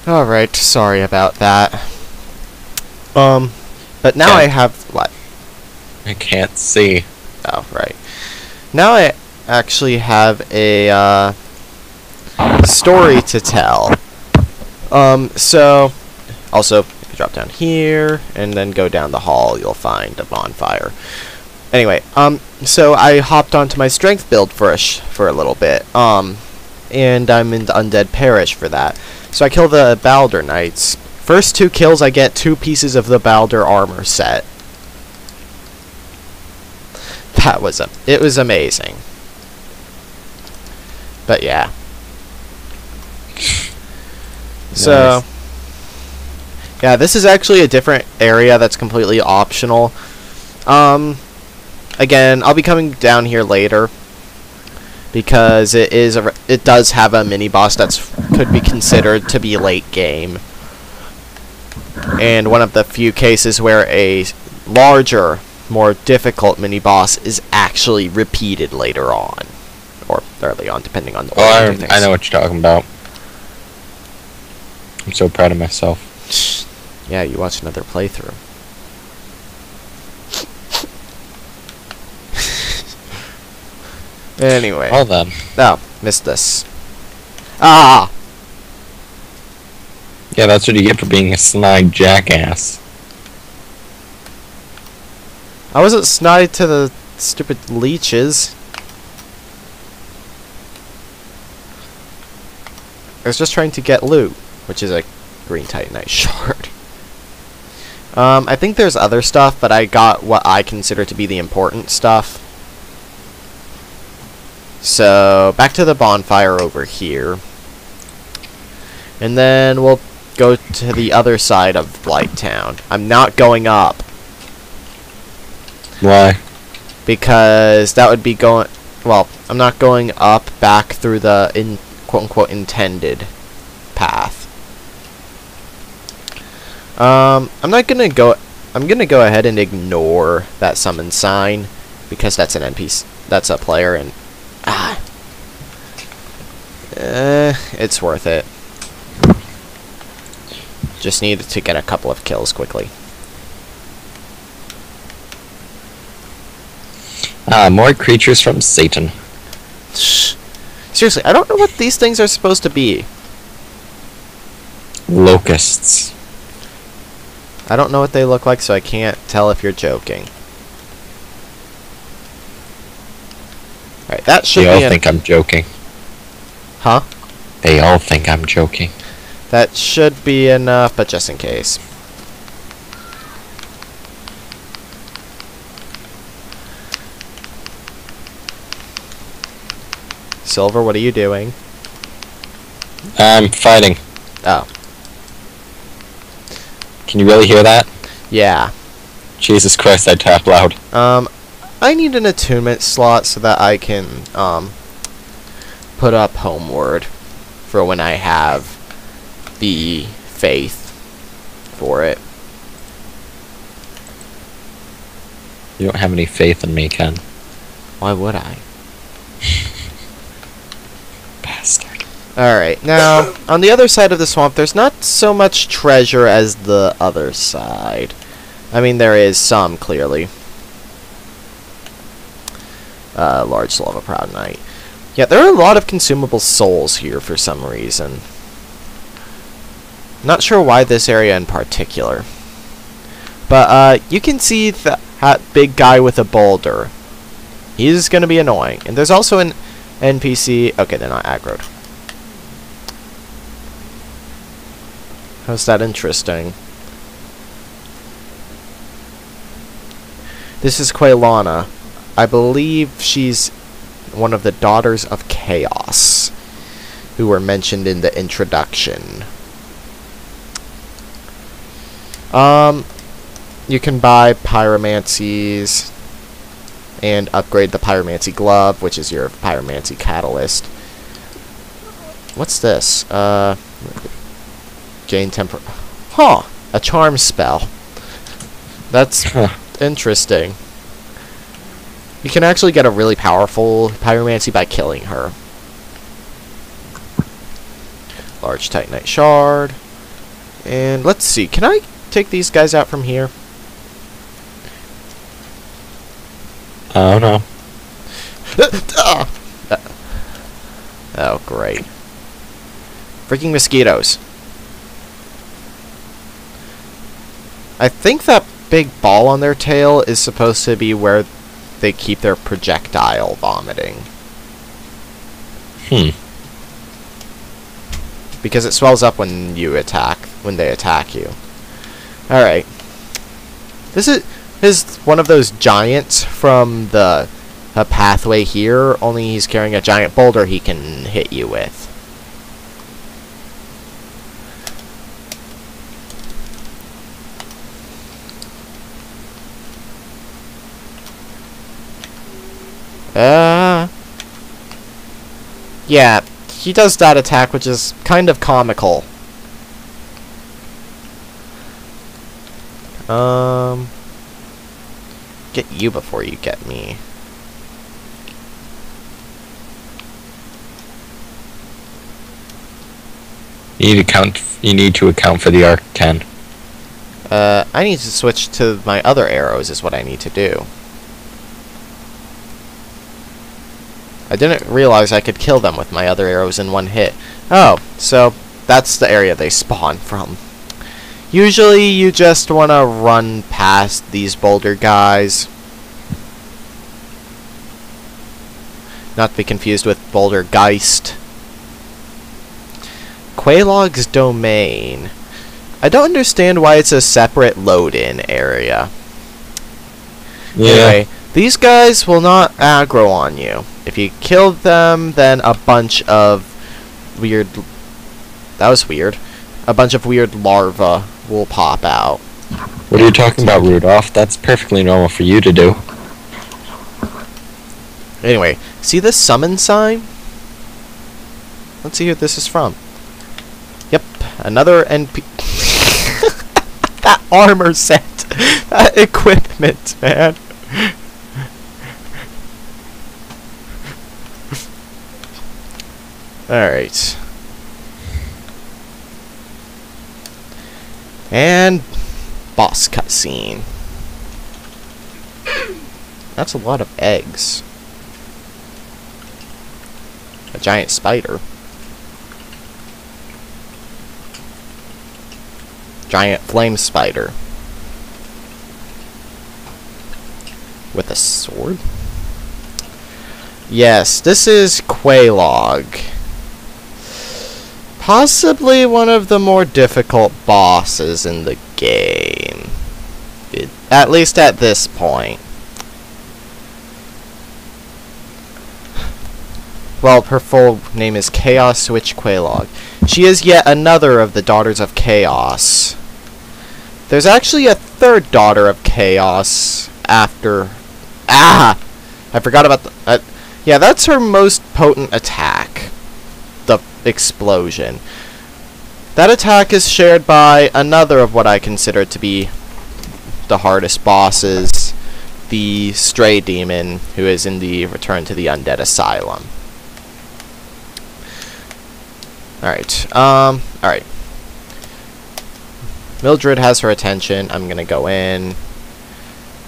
Alright, sorry about that. But now Yeah. I have... What? I can't see. Oh, right. Now I actually have a, story to tell. So... Also, if you drop down here, and then go down the hall, you'll find a bonfire. Anyway, so I hopped onto my strength build for a little bit, and I'm in the Undead Parish for that. So I kill the Balder Knights. First 2 kills, I get 2 pieces of the Balder armor set. It was amazing. But yeah. So, yeah, this is actually a different area that's completely optional. Again, I'll be coming down here later because it does have a mini boss that's could be considered to be late game, and one of the few cases where a larger, more difficult mini boss is actually repeated later on, or early on, depending on the order of things. I know what you're talking about. I'm so proud of myself. Yeah, you watched another playthrough. Anyway. Well then. Oh, missed this. Ah! Yeah, that's what you get for being a snide jackass. I wasn't snide to the stupid leeches. I was just trying to get loot, which is a green titanite shard. I think there's other stuff, but I got what I consider to be the important stuff. So, back to the bonfire over here. And then we'll go to the other side of Blighttown. I'm not going up. Why? Because that would be going... Well, I'm not going up back through the, quote-unquote, intended path. I'm gonna go ahead and ignore that summon sign, because that's an NPC, that's a player, and it's worth it. Just needed to get a couple of kills quickly. More creatures from Satan. Seriously, I don't know what these things are supposed to be. Locusts. I don't know what they look like, so I can't tell if you're joking. Alright, that should be... They all think I'm joking. Huh? They all think I'm joking. That should be enough, but just in case. Silver, what are you doing? I'm fighting. Oh. Can you really hear that? Yeah. Jesus Christ, I tap loud. I need an attunement slot so that I can, put up Homeward for when I have the faith for it. You don't have any faith in me, Ken. Why would I? Bastard. Alright, now, on the other side of the swamp, there's not so much treasure as the other side. I mean, there is some, clearly. Large soul of a proud knight. Yeah, there are a lot of consumable souls here for some reason. Not sure why this area in particular. But, you can see that big guy with a boulder. He's gonna be annoying. And there's also an NPC... Okay, they're not aggroed. How's that interesting? This is Quelaag. I believe she's one of the daughters of Chaos, who were mentioned in the introduction. You can buy pyromancies and upgrade the pyromancy glove, which is your pyromancy catalyst. What's this? Jane Temper... Huh! A charm spell. That's interesting. You can actually get a really powerful pyromancy by killing her. Large titanite shard. And let's see, can I take these guys out from here? Oh no. Oh, great. Freaking mosquitoes. I think that big ball on their tail is supposed to be where they keep their projectile vomiting. Because it swells up when they attack you. Alright. This is one of those giants from the pathway here, only he's carrying a giant boulder he can hit you with. Yeah, he does that attack, which is kind of comical. Get you before you get me. You need to account for the arc 10. I need to switch to my other arrows is what I need to do. I didn't realize I could kill them with my other arrows in one hit. Oh, so that's the area they spawn from. Usually you just want to run past these boulder guys. Not to be confused with Boulder Geist. Quelaag's domain. I don't understand why it's a separate load-in area. Yeah. Anyway, these guys will not aggro on you. If you kill them, then a bunch of weird... That was weird. A bunch of weird larvae will pop out. What are you talking about, Rudolph? That's perfectly normal for you to do. Anyway, see this summon sign? Let's see who this is from. Yep, another NP... That armor set! That equipment, man! Alright. And... boss cutscene. That's a lot of eggs. A giant spider. Giant flame spider. With a sword? Yes, this is Quelaag. Possibly one of the more difficult bosses in the game. At least at this point. Well, her full name is Chaos Witch Quelaag. She is yet another of the Daughters of Chaos. There's actually a third Daughter of Chaos after... Ah! I forgot about the... yeah, that's her most potent attack. The explosion. That attack is shared by another of what I consider to be the hardest bosses. The Stray Demon, who is in the Return to the Undead Asylum. Alright, alright. Mildred has her attention. I'm gonna go in,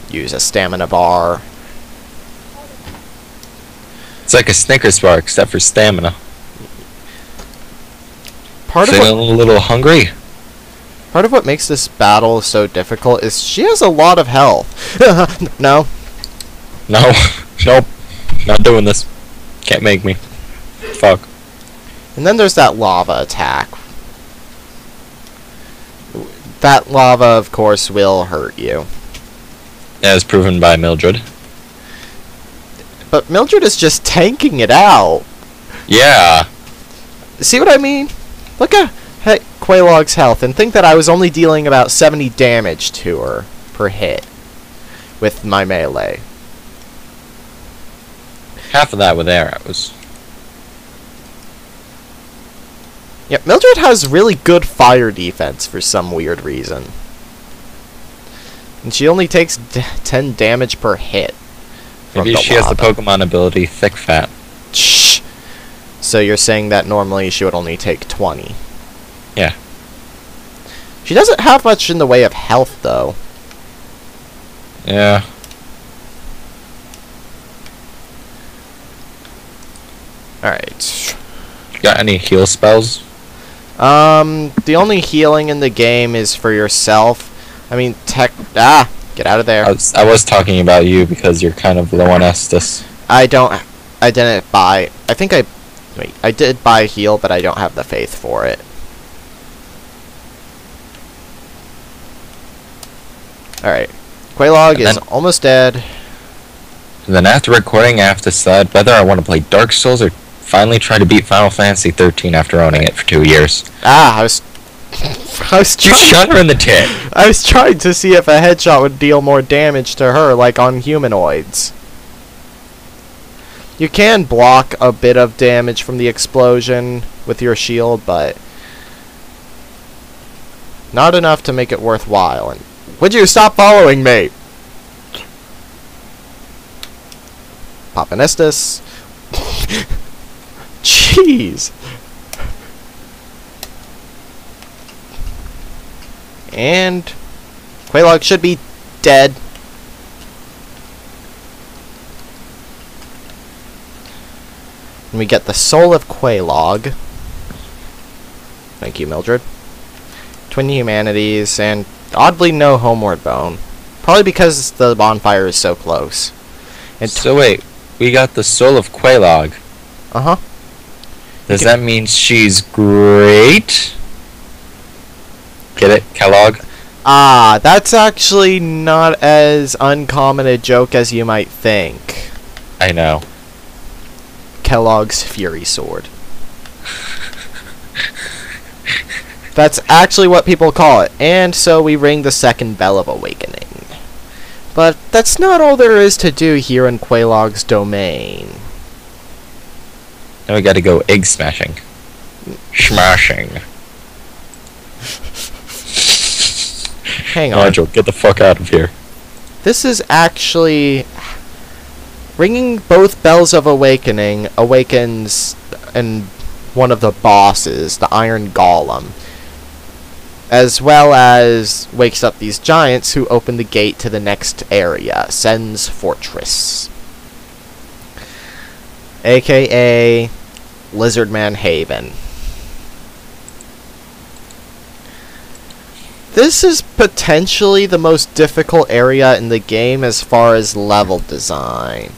use a stamina bar. It's like a Snickers bar, except for stamina. Feeling a little hungry? Part of what makes this battle so difficult is she has a lot of health. No. No. Nope. Not doing this. Can't make me. Fuck. And then there's that lava attack. That lava, of course, will hurt you. As proven by Mildred. But Mildred is just tanking it out. Yeah. See what I mean? Look at Quelaag's health and think that I was only dealing about 70 damage to her per hit with my melee. Half of that with arrows. Yeah, Mildred has really good fire defense for some weird reason. And she only takes 10 damage per hit. Maybe she has the Pokemon ability Thick Fat. Shh. So you're saying that normally she would only take 20? Yeah. She doesn't have much in the way of health, though. Yeah. Alright. Got any heal spells? The only healing in the game is for yourself. I mean, get out of there. I was talking about you because you're kind of low on Estus. I didn't buy, I did buy heal, but I don't have the faith for it. Alright. Quelaag is almost dead. And then after recording, I have to decide whether I want to play Dark Souls or finally try to beat Final Fantasy 13 after owning it for 2 years. I was You shot her in the tit. I was trying to see if a headshot would deal more damage to her, like on humanoids. You can block a bit of damage from the explosion with your shield, but not enough to make it worthwhile. And would you stop following me? Papanestus. Jeez. And Quelaag should be dead. And we get the soul of Quelaag. Thank you, Mildred. Twin humanities, and oddly no homeward bone. Probably because the bonfire is so close. And So wait, we got the soul of Quelaag. uh-huh. Does that mean she's great? Get it, Quelaag? Ah, that's actually not as uncommon a joke as you might think. I know. Kellogg's Fury Sword. That's actually what people call it, and so we ring the second bell of awakening. But that's not all there is to do here in Quelaag's domain. Now we gotta go egg smashing. Smashing. Hang on. Nigel, get the fuck out of here. This is actually... Ringing both bells of awakening awakens and one of the bosses, the Iron Golem, as well as wakes up these giants who open the gate to the next area, Sen's Fortress, aka Lizardman Haven. This is potentially the most difficult area in the game as far as level design.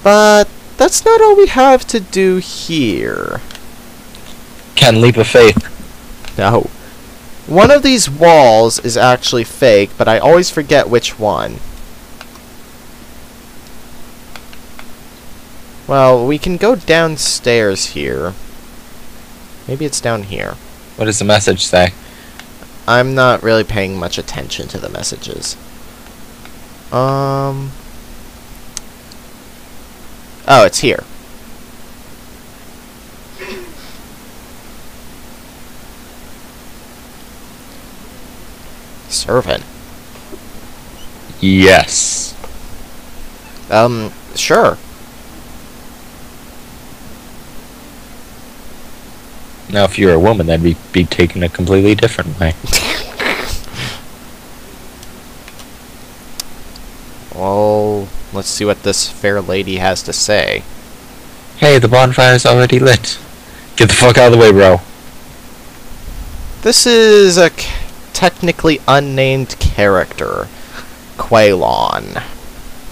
But that's not all we have to do here. Ken, leap of faith. No. One of these walls is actually fake, but I always forget which one. Well, we can go downstairs here. Maybe it's down here. What does the message say? I'm not really paying much attention to the messages. Oh, it's here. Servant. Yes. Sure. Now, if you're a woman, that'd be taken a completely different way. Well, let's see what this fair lady has to say. Hey, the bonfire's already lit. Get the fuck out of the way, bro. This is a technically unnamed character, Quelaag.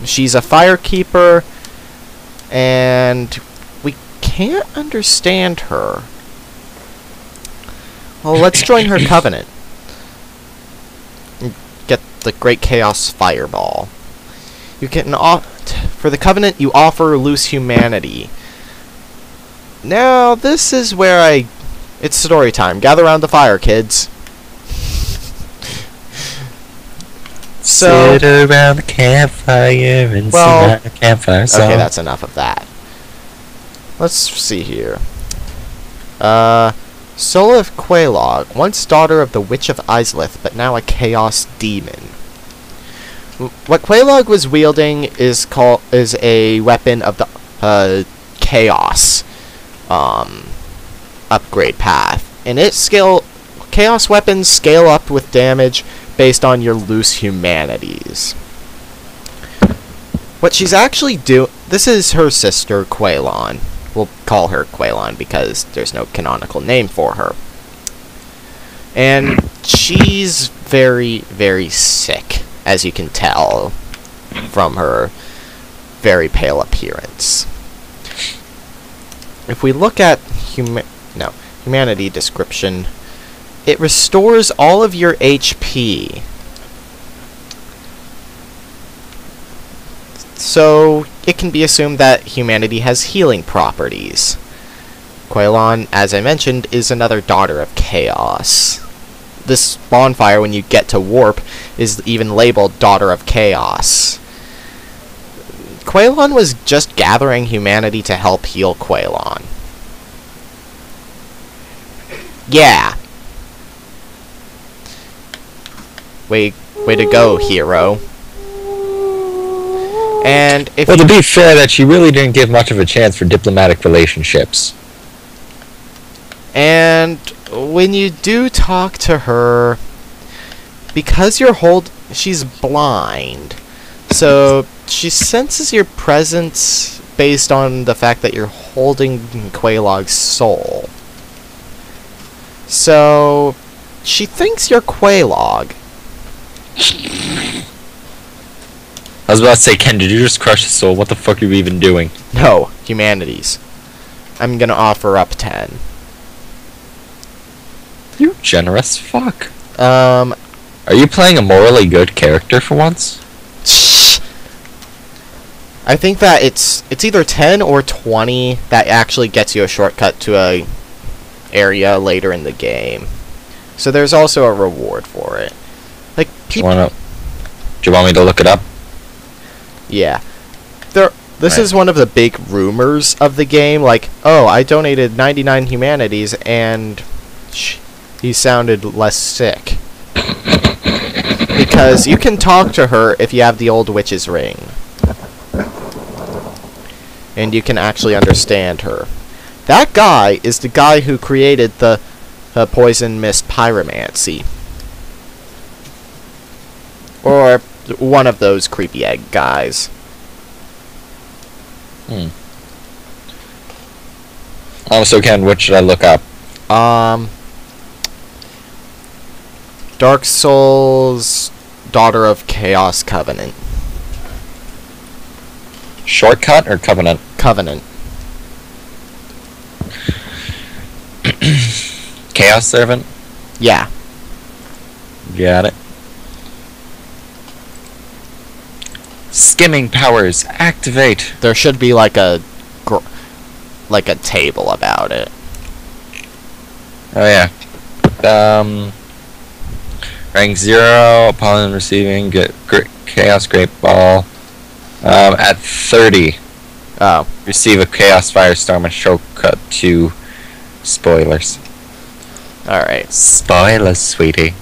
She's a firekeeper, and we can't understand her. Well, let's join her covenant. Get the Great Chaos Fireball. You can for the covenant, you offer loose humanity. Now, this is where it's story time. Gather around the fire, kids. So, sit around the campfire and sing out the campfire song. Okay, that's enough of that. Let's see here. Soul of Quelaag, once daughter of the Witch of Islith, but now a chaos demon. What Quelaag was wielding is a weapon of the chaos upgrade path, and its skill Chaos weapons scale up with damage based on your loose humanities. What she's actually this is her sister, Quelaag. We'll call her Quelaag because there's no canonical name for her. And she's very, very sick, as you can tell from her very pale appearance. If we look at humanity description, it restores all of your HP. So it can be assumed that humanity has healing properties. Quelaag, as I mentioned, is another daughter of Chaos. This bonfire, when you get to Warp, is even labeled Daughter of Chaos. Quelaag was just gathering humanity to help heal Quelaag. Yeah. Way to go, hero. And if well, to be fair, that she really didn't give much of a chance for diplomatic relationships. And when you do talk to her, because she's blind, so she senses your presence based on the fact that you're holding Quelaag's soul. So she thinks you're Quelaag. I was about to say, Ken, did you just crush his soul? What the fuck are you even doing? No, humanities. I'm gonna offer up 10. You generous fuck. Are you playing a morally good character for once? I think that it's either 10 or 20 that actually gets you a shortcut to a area later in the game. So there's also a reward for it. Like Do you want me to look it up? Yeah. This is one of the big rumors of the game, like, oh, I donated 99 humanities and he sounded less sick. Because you can talk to her if you have the old witch's ring. And you can actually understand her. That guy is the guy who created the poison mist pyromancy. Or one of those creepy egg guys. So Ken, what should I look up? Dark Souls, Daughter of Chaos Covenant. Shortcut or Covenant? Covenant. Chaos Servant? Yeah. Got it. Skimming powers, activate. There should be like a table about it. Oh yeah. Rank 0, upon receiving Chaos Great Ball. At 30. Oh. Receive a Chaos Firestorm and shortcut to spoilers. Alright. Spoilers, sweetie.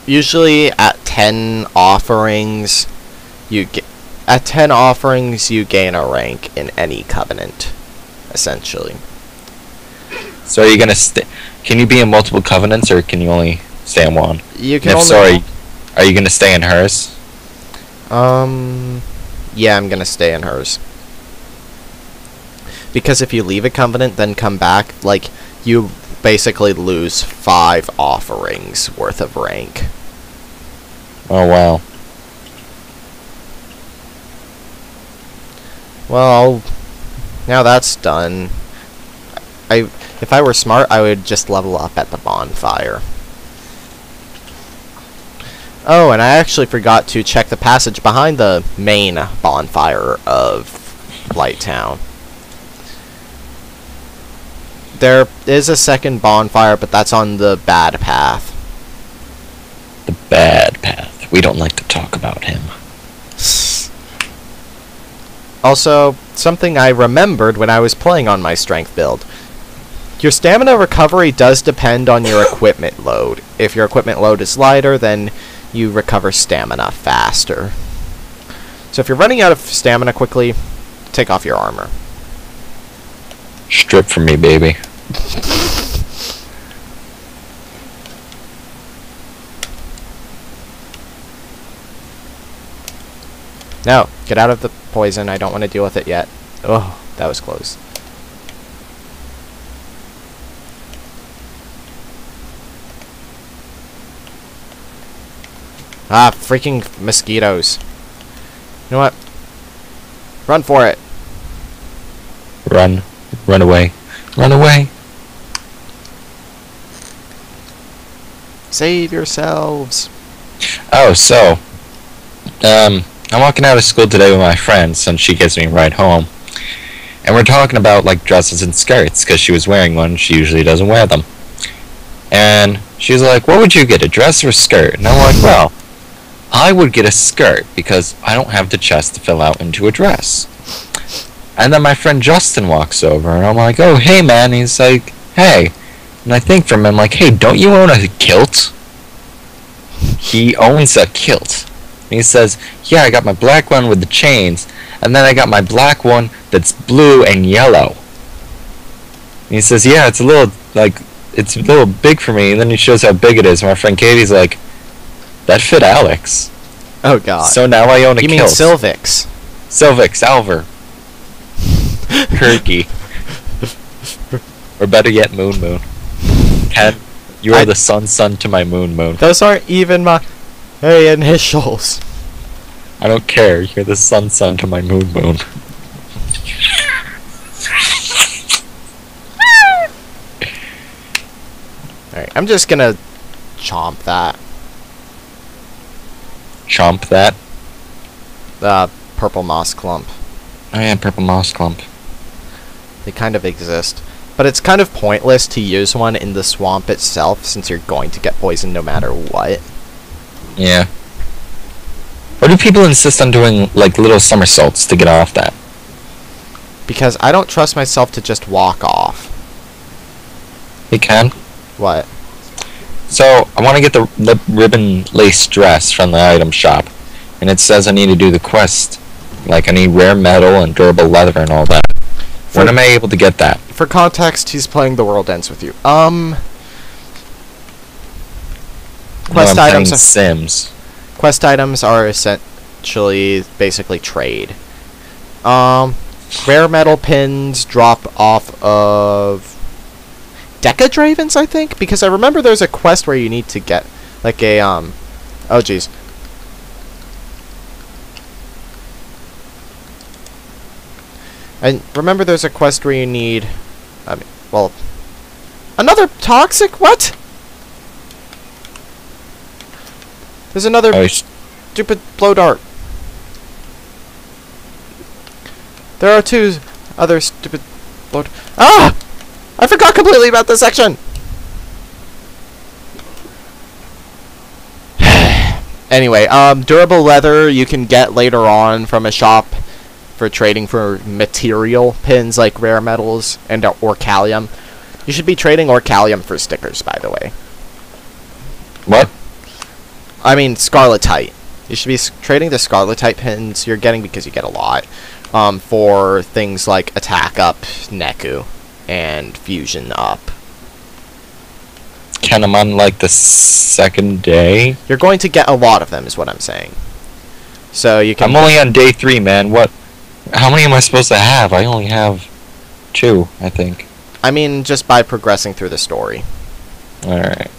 Usually at 10 offerings, you gain a rank in any covenant, essentially. So are you gonna can you be in multiple covenants, or can you only stay in one? You can and if only. Sorry, are you gonna stay in hers? Yeah, I'm gonna stay in hers. Because if you leave a covenant, then come back, like, you basically lose 5 offerings worth of rank. Oh wow. Well, now that's done. If I were smart, I would just level up at the bonfire. Oh, and I actually forgot to check the passage behind the main bonfire of Blighttown. There is a second bonfire, but that's on the bad path. The bad path. We don't like to talk about him. Also, something I remembered when I was playing on my strength build. Your stamina recovery does depend on your equipment load. If your equipment load is lighter, then you recover stamina faster. So if you're running out of stamina quickly, take off your armor. Strip from me, baby. No, get out of the poison. I don't want to deal with it yet. Oh, that was close. Ah, freaking mosquitoes. You know what? Run for it. Run. Run away. Run away. Save yourselves. Oh, so, I'm walking out of school today with my friend since she gives me a ride home. And we're talking about, like, dresses and skirts, because she was wearing one. She usually doesn't wear them. And she's like, what would you get, a dress or a skirt? And I'm like, well, I would get a skirt, because I don't have the chest to fill out into a dress. And then my friend Justin walks over, and I'm like, oh, hey, man. He's like, hey. And I think from him, like, hey, don't you own a kilt? He owns a kilt. And he says, yeah, I got my black one with the chains, and then I got my black one that's blue and yellow. And he says, yeah, it's a little big for me. And then he shows how big it is. And my friend Katie's like, that fit Alex. Oh, God. So now I own a kilt. You mean Sylvix? Sylvix, Alver. Kirky. Or better yet, Moon. Ken, you are the sun to my Moon. Those aren't even my initials. I don't care. You're the sun to my Moon. Alright, I'm just gonna chomp that. Chomp that? The purple moss clump. Oh yeah, purple moss clump. They kind of exist. But it's kind of pointless to use one in the swamp itself since you're going to get poisoned no matter what. Yeah. Or do people insist on doing, like, little somersaults to get off that? Because I don't trust myself to just walk off. You can? What? So, I want to get the ribbon lace dress from the item shop. And it says I need to do the quest. Like, I need rare metal and durable leather and all that. When am I able to get that? For context, he's playing The World Ends with You. Quest items playing Sims. Quest items are essentially basically trade. Rare metal pins drop off of Decadravens, I think, because I remember there's a quest where you need to get like a oh jeez. And remember there's a quest where you need well, another toxic? What? There's another stupid blow dart. There are two other stupid blow Ah! I forgot completely about this section! Anyway, durable leather you can get later on from a shop for trading for material pins like rare metals and orcalium. You should be trading orcalium for stickers, by the way. What? I mean, scarletite. You should be trading the scarletite pins you're getting because you get a lot for things like attack up, Neku, and fusion up. Can I'm on like the second day? You're going to get a lot of them, is what I'm saying. So you can. I'm only on day 3, man. What? How many am I supposed to have? I only have 2, I think. I mean, just by progressing through the story. Alright.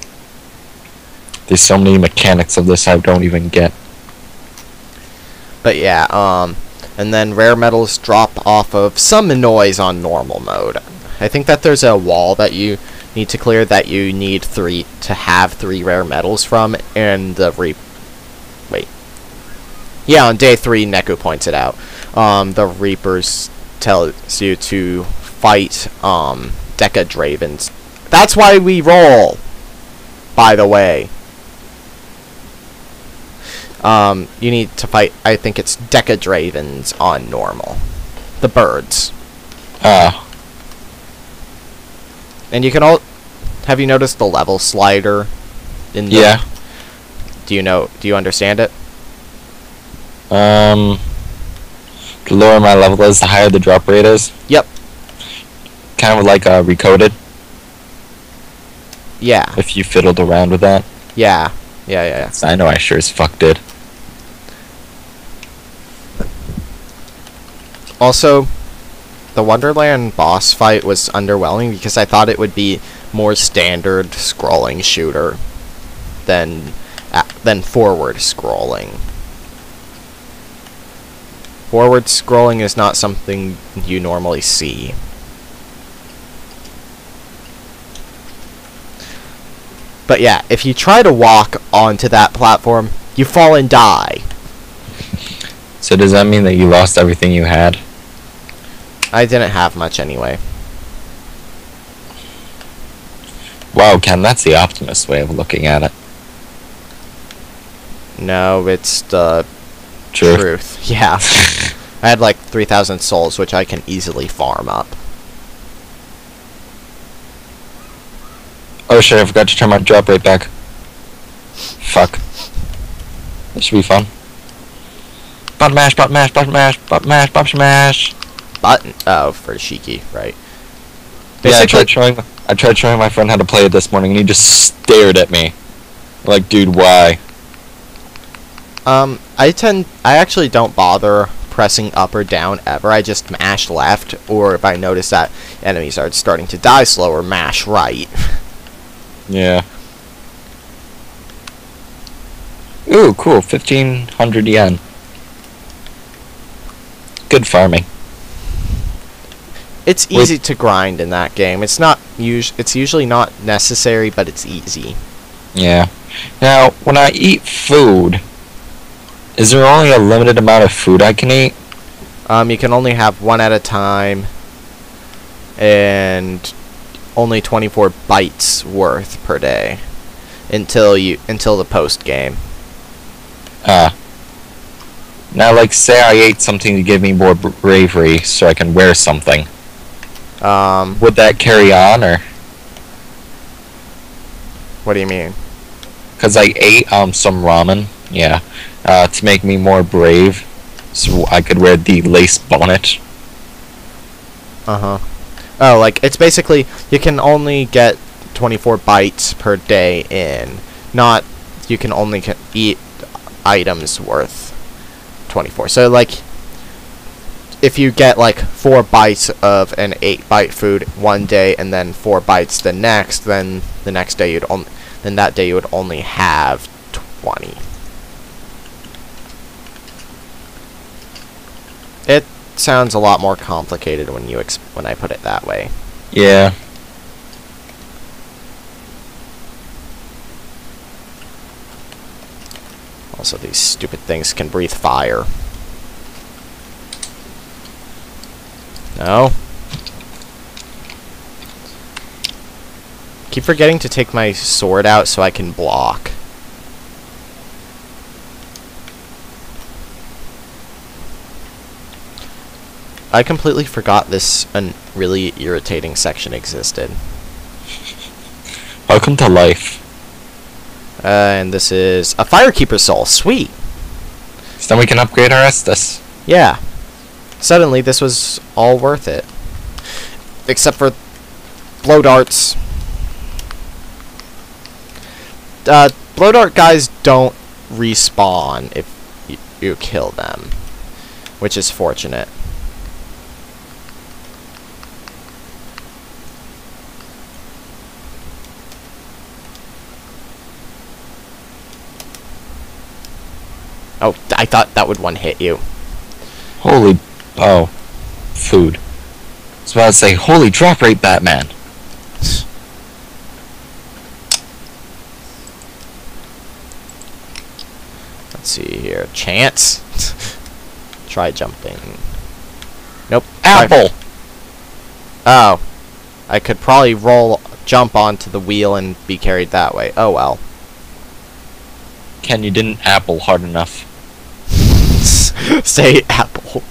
There's so many mechanics of this I don't even get. But yeah, and then rare metals drop off of some noise on normal mode. I think that there's a wall that you need to clear that you need 3 to have 3 rare metals from, and the wait. Yeah, on day 3, Neku points it out. The Reapers tells you to fight Decadravens. That's why we roll, by the way. You need to fight, I think it's Decadravens on normal. The birds. And you can all... Have you noticed the level slider? In the, yeah. Do you understand it? The lower my level is, the higher the drop rate is? Yep. Kind of like Recoded? Yeah. If you fiddled around with that? Yeah. Yeah. I know I sure as fuck did. Also, the Wonderland boss fight was underwhelming because I thought it would be more standard scrolling shooter than forward scrolling. Forward scrolling is not something you normally see. But yeah, if you try to walk onto that platform, you fall and die. So does that mean that you lost everything you had? I didn't have much anyway. Wow, Ken, that's the optimist way of looking at it. No, it's the truth. Yeah. I had like 3,000 souls, which I can easily farm up. Oh shit, I forgot to turn my drop rate back. Fuck. This should be fun. Button mash, button mash, button mash, button mash, button mash. Button? Oh, for Shiki, right. Yeah, I tried showing my friend how to play it this morning, and he just stared at me. Like, dude, why? I actually don't bother pressing up or down ever. I just mash left, or if I notice that enemies are starting to die slower, mash right. Yeah. Ooh, cool, 1,500 yen. Good farming. It's easy to grind in that game. It's usually not necessary, but it's easy. Yeah. Now, when I eat food, is there only a limited amount of food I can eat? You can only have one at a time, and only 24 bytes worth per day until the post game. Now, like, say I ate something to give me more bravery, so I can wear something. Would that carry on, or? What do you mean? Because I ate some ramen, yeah, to make me more brave, so I could wear the lace bonnet. Uh-huh. Oh, like, it's basically, you can only get 24 bytes per day in, not you can only eat items worth 24. So, like, if you get, like, 4 bytes of an 8-byte food one day and then 4 bytes the next, then the next day that day you would only have 20. It sounds a lot more complicated when I put it that way. Yeah. Also, these stupid things can breathe fire. No. Keep forgetting to take my sword out so I can block. I completely forgot this really irritating section existed. Welcome to life. And this is a Firekeeper soul. Sweet. So then we can upgrade our Estus. Yeah. Suddenly, this was all worth it. Except for blow darts. Blow dart guys don't respawn if you kill them, which is fortunate. Oh, I thought that would one-hit you. Holy... oh. Food. I was about to say, holy drop rate, Batman. Let's see here. Chance? Try jumping. Nope. Apple! Oh. I could probably jump onto the wheel and be carried that way. Oh well. Ken, you didn't apple hard enough. Say apple.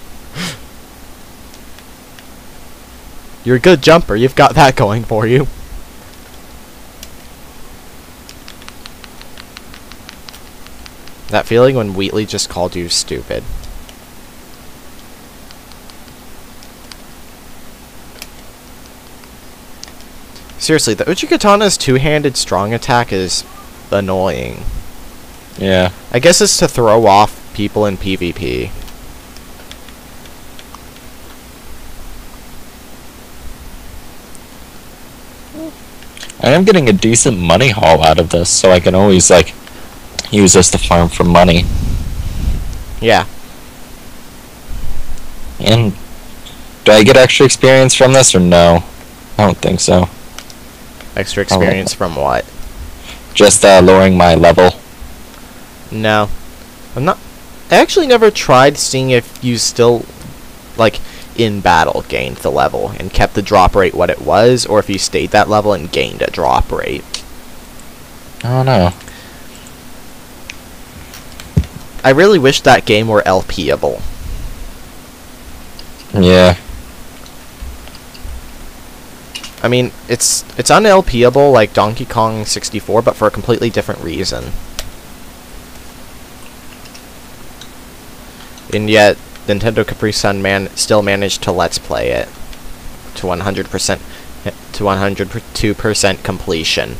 You're a good jumper. You've got that going for you. That feeling when Wheatley just called you stupid. Seriously, the Uchikatana's two-handed strong attack is annoying. Yeah. I guess it's to throw off people in PvP. I am getting a decent money haul out of this, so I can always, like, use this to farm for money. Yeah. And do I get extra experience from this, or no? I don't think so. Extra experience from what? Just lowering my level. No. I actually never tried seeing if you still, like, in battle gained the level and kept the drop rate what it was, or if you stayed that level and gained a drop rate. I don't know. I really wish that game were LPable. Yeah. I mean, it's un-LPable like Donkey Kong 64, but for a completely different reason. And yet, Nintendo Capri Sun still managed to Let's Play it to 100% to 102% completion.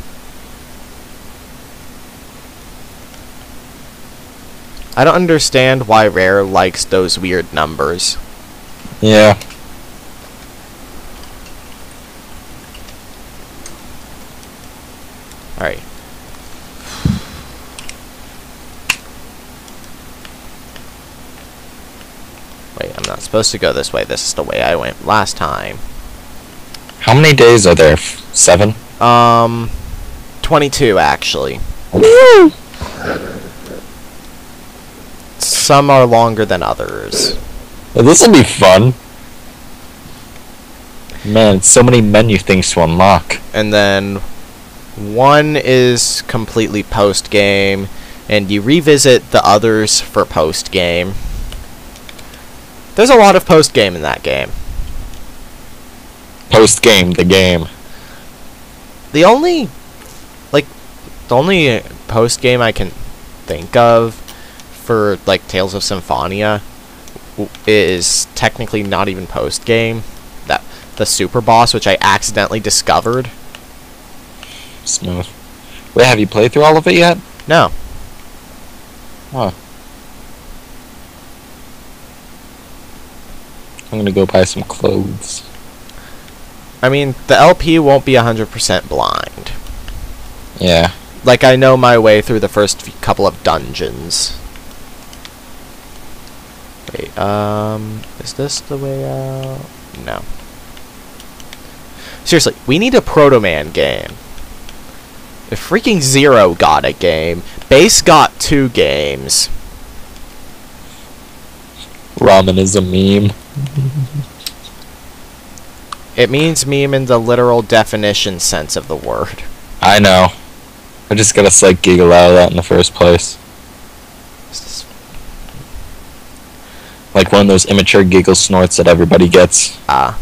I don't understand why Rare likes those weird numbers. Yeah. Alright. Wait, I'm not supposed to go this way. This is the way I went last time. How many days are there? 7? 22 actually. Woo! Some are longer than others. Well, this will be fun. Man, so many menu things to unlock. And then one is completely post-game, and you revisit the others for post-game. There's a lot of post-game in that game. Post-game, the game. The only post-game I can think of for, like, Tales of Symphonia is technically not even post-game. The super boss, which I accidentally discovered. Smooth. Wait, have you played through all of it yet? No. Huh. I'm gonna go buy some clothes. I mean, the LP won't be 100% blind. Yeah. Like, I know my way through the first couple of dungeons. Wait, is this the way out? No. Seriously, we need a Proto Man game. If freaking Zero got a game, Base got 2 games. Ramen is a meme. It means meme in the literal definition sense of the word. I know. I just gotta like giggle out of that in the first place. Like one of those immature giggle snorts that everybody gets. Ah.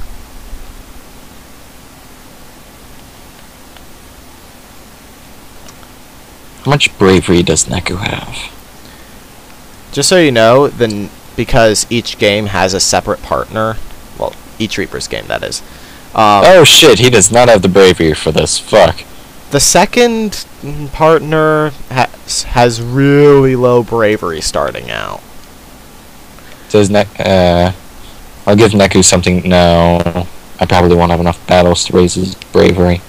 How much bravery does Neku have? Just so you know, because each game has a separate partner, well, each Reaper's game, that is. Oh shit, he does not have the bravery for this. Fuck. The second partner has really low bravery starting out. Does I'll give Neku something. No, I probably won't have enough battles to raise his bravery.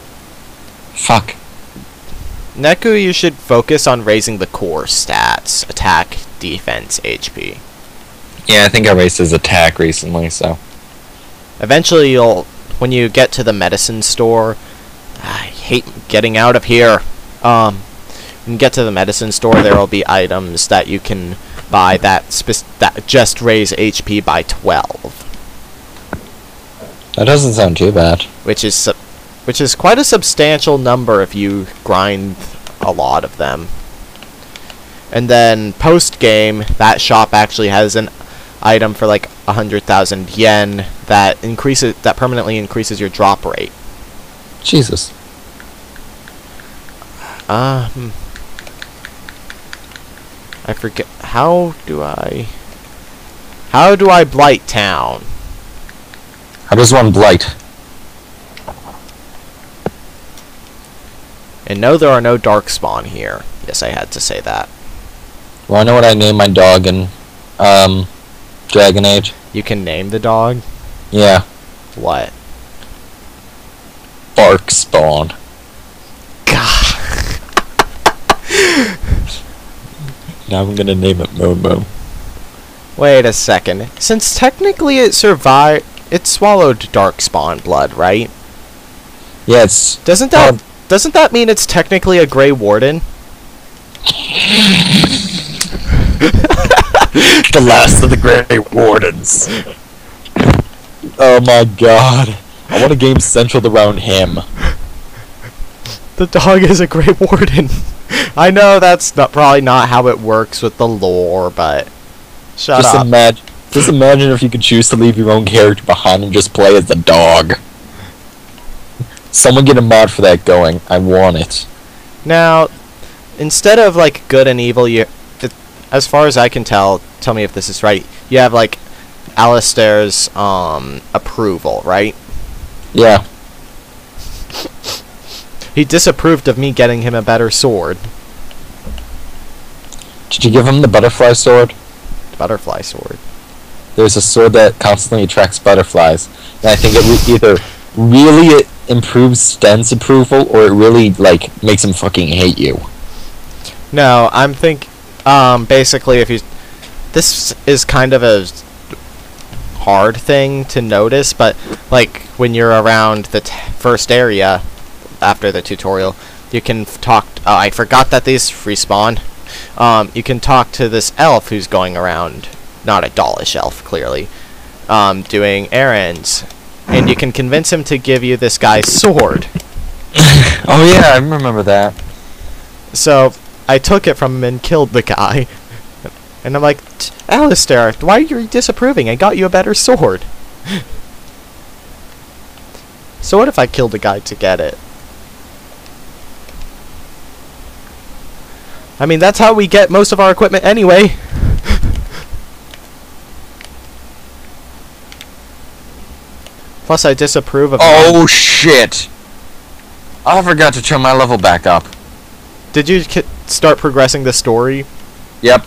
Fuck. Neku, you should focus on raising the core stats. Attack, defense, HP. Yeah, I think I raised his attack recently, so. Eventually when you get to the medicine store, I hate getting out of here. When you get to the medicine store, there will be items that you can buy that just raise HP by 12. That doesn't sound too bad. Which is quite a substantial number if you grind a lot of them. And then post-game, that shop actually has an item for like 100,000 yen that permanently increases your drop rate. Jesus. I forget. How do I Blighttown? How does one blight? And no, there are no darkspawn here. Yes, I had to say that. Well, I know what I named my dog in Dragon Age. You can name the dog? Yeah. What? Bark spawn. God. Now I'm gonna name it Momo. Wait a second. Since technically it survived, it swallowed darkspawn blood, right? Yes. Doesn't that mean it's technically a Grey Warden? The last of the Grey Wardens. Oh my god. I want a game centered around him. The dog is a Grey Warden. I know that's probably not how it works with the lore, but shut up. Just imagine if you could choose to leave your own character behind and just play as the dog. Someone get a mod for that going. I want it. Now, instead of like good and evil, as far as I can tell me if this is right, you have like Alistair's approval, right? Yeah. He disapproved of me getting him a better sword. Did you give him the butterfly sword? Butterfly sword. There's a sword that constantly attracts butterflies, and I think it either really improves Sten's approval or it really like makes him fucking hate you. No, I'm basically if you, this is kind of a hard thing to notice, but like when you're around the first area after the tutorial, you can talk. Oh, I forgot that these respawn. You can talk to this elf who's going around, not a dollish elf, clearly, doing errands, and you can convince him to give you this guy's sword. Oh yeah, I remember that. So I took it from him and killed the guy. And I'm like, Alistair, why are you disapproving? I got you a better sword. So what if I killed a guy to get it? I mean, that's how we get most of our equipment anyway. Plus, I disapprove of... Oh, shit! I forgot to turn my level back up. Did you start progressing the story? Yep.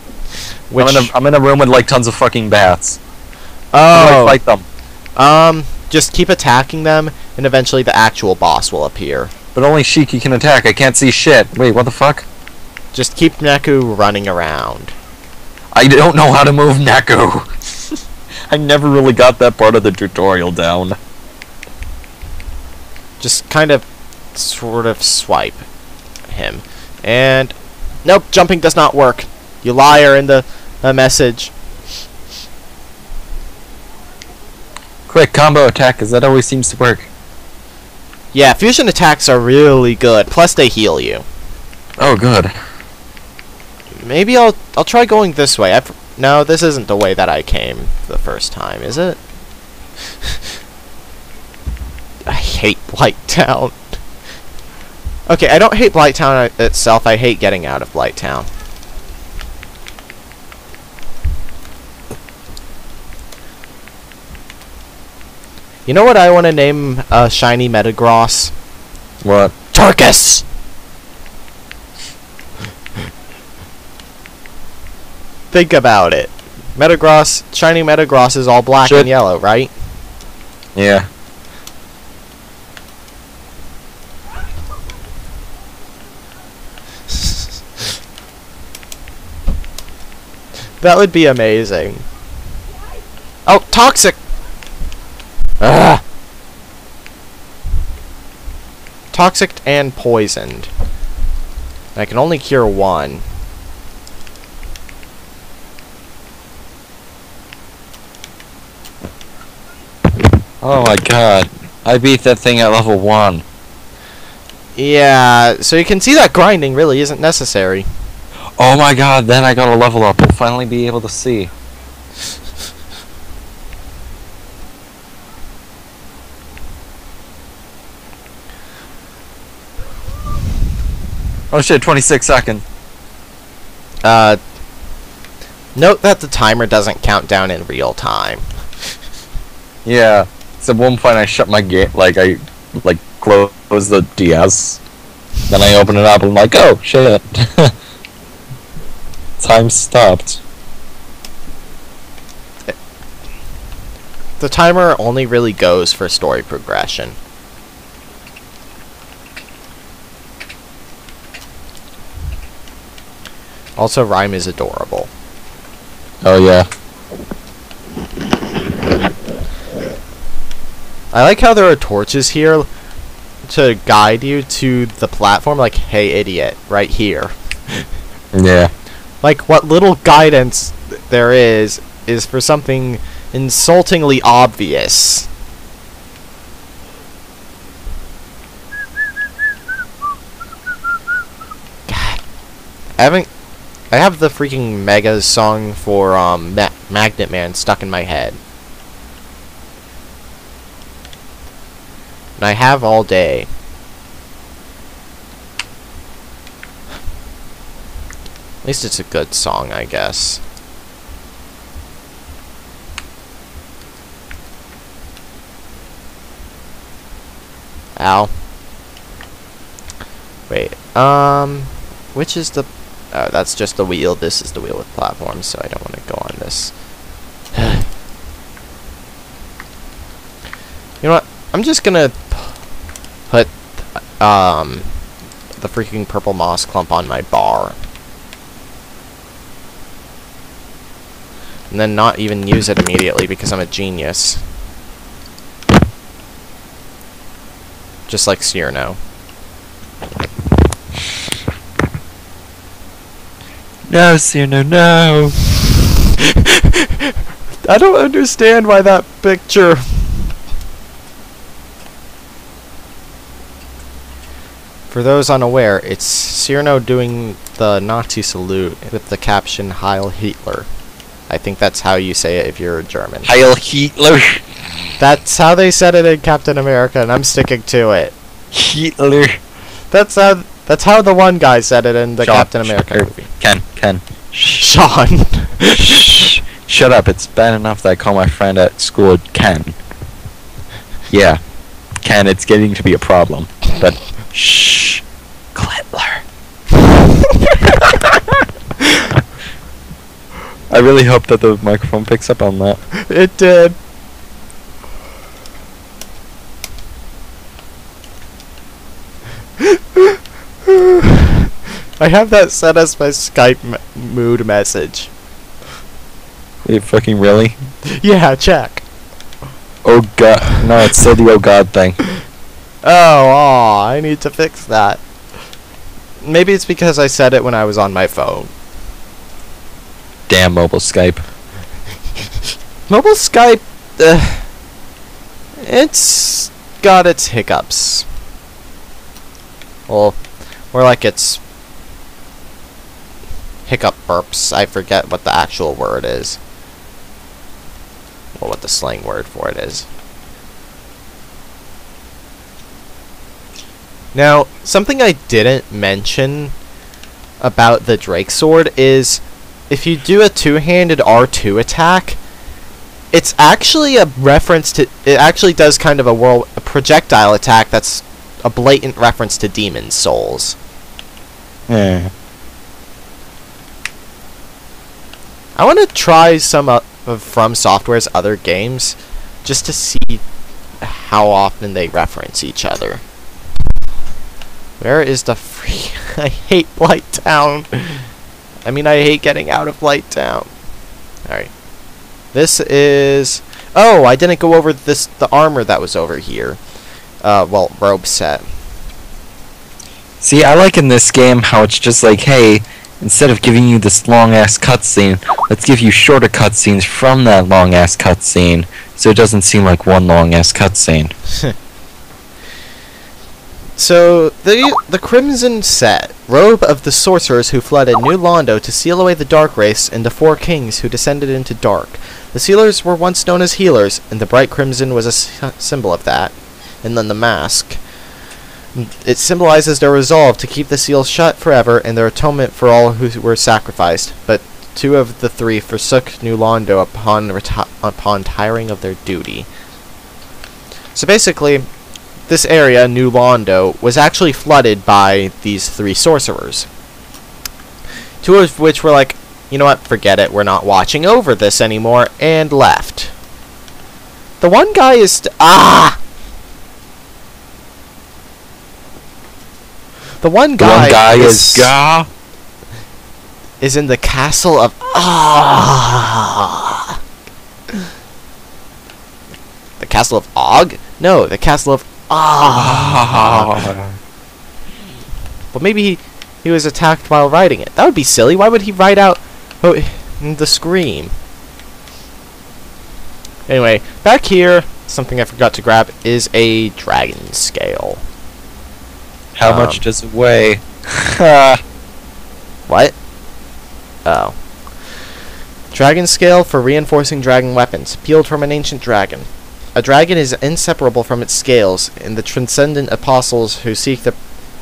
Which... I'm in a room with, like, tons of fucking bats. Oh. How do I fight them? Just keep attacking them, and eventually the actual boss will appear. But only Shiki can attack. I can't see shit. Wait, what the fuck? Just keep Neku running around. I don't know how to move Neku. I never really got that part of the tutorial down. Just kind of, sort of swipe him. And, nope, jumping does not work. You liar in the message. Quick, combo attack, because that always seems to work. Yeah, fusion attacks are really good. Plus, they heal you. Oh, good. Maybe I'll try going this way. No, this isn't the way that I came the first time, is it? I hate Blighttown. Okay, I don't hate Blighttown itself. I hate getting out of Blighttown. You know what I want to name shiny Metagross? What? Turkus! Think about it. Metagross, shiny Metagross is all black and yellow, right? Yeah. That would be amazing. Oh, toxic! Ugh. Toxic and poisoned. I can only cure one. Oh my god. I beat that thing at level 1. Yeah, so you can see that grinding really isn't necessary. Oh my god, then I got a level up. We'll finally be able to see. Oh shit, 26 seconds. Note that the timer doesn't count down in real time. Yeah. So at one point I shut my gate, I closed the DS. Then I open it up and I'm like, oh shit. Time stopped. The timer only really goes for story progression. Also, Rhyme is adorable. Oh yeah. I like how there are torches here to guide you to the platform, like, hey idiot, right here. Yeah. Like, what little guidance there is for something insultingly obvious. God. I have the freaking Mega song for Magnet Man stuck in my head. And I have all day. At least it's a good song, I guess. Ow. Wait, which is the... Oh, that's just the wheel. This is the wheel with platforms, so I don't want to go on this. You know what? I'm just gonna put the freaking purple moss clump on my bar. And then not even use it immediately because I'm a genius. Just like Cyrano. No, Cyrano, no! I don't understand why that picture... For those unaware, it's Cyrano doing the Nazi salute with the caption Heil Hitler. I think that's how you say it if you're German. Heil Hitler! That's how they said it in Captain America, and I'm sticking to it. Hitler! That's how the one guy said it in the Captain America movie. Ken. Sean. Shh. Shut up, it's bad enough that I call my friend at school Ken. Yeah. Ken, it's getting to be a problem. But, shh. Hitler. I really hope that the microphone picks up on that. It did. I have that set as my Skype mood message. You fucking really? Yeah, check. Oh god. No, it's still the oh god thing. Oh, I need to fix that. Maybe it's because I said it when I was on my phone. Damn mobile Skype. Mobile Skype, it's got its hiccups. Well, more like its hiccup burps. I forget what the actual word is. Well, what the slang word for it is. Now, something I didn't mention about the Drake Sword is if you do a two-handed R2 attack, it's actually a reference to... It actually does kind of a projectile attack that's a blatant reference to Demon Souls. Yeah. I want to try some of From Software's other games just to see how often they reference each other. Where is the free... I hate Blighttown. I mean, I hate getting out of Blighttown. Alright. This is... Oh, I didn't go over the armor that was over here. Well, robe set. See, I like in this game how it's just like, hey, instead of giving you this long-ass cutscene, let's give you shorter cutscenes from that long-ass cutscene, so it doesn't seem like one long-ass cutscene. So, the Crimson Set, robe of the sorcerers who flooded New Londo to seal away the Dark Race and the four kings who descended into Dark. The sealers were once known as healers, and the bright crimson was a symbol of that. And then the mask. It symbolizes their resolve to keep the seals shut forever and their atonement for all who were sacrificed. But two of the three forsook New Londo upon tiring of their duty. So basically, this area, New Londo, was actually flooded by these three sorcerers. Two of which were like, you know what, forget it, we're not watching over this anymore, and left. The one guy is The one guy is is in the castle of Og. The castle of Og? No, the castle of Og. Well, maybe he was attacked while writing it. That would be silly. Why would he write out the scream? Anyway, back here, something I forgot to grab is a dragon scale. How much does it weigh? What? Oh. Dragon scale for reinforcing dragon weapons, peeled from an ancient dragon. A dragon is inseparable from its scales, and the transcendent apostles who seek the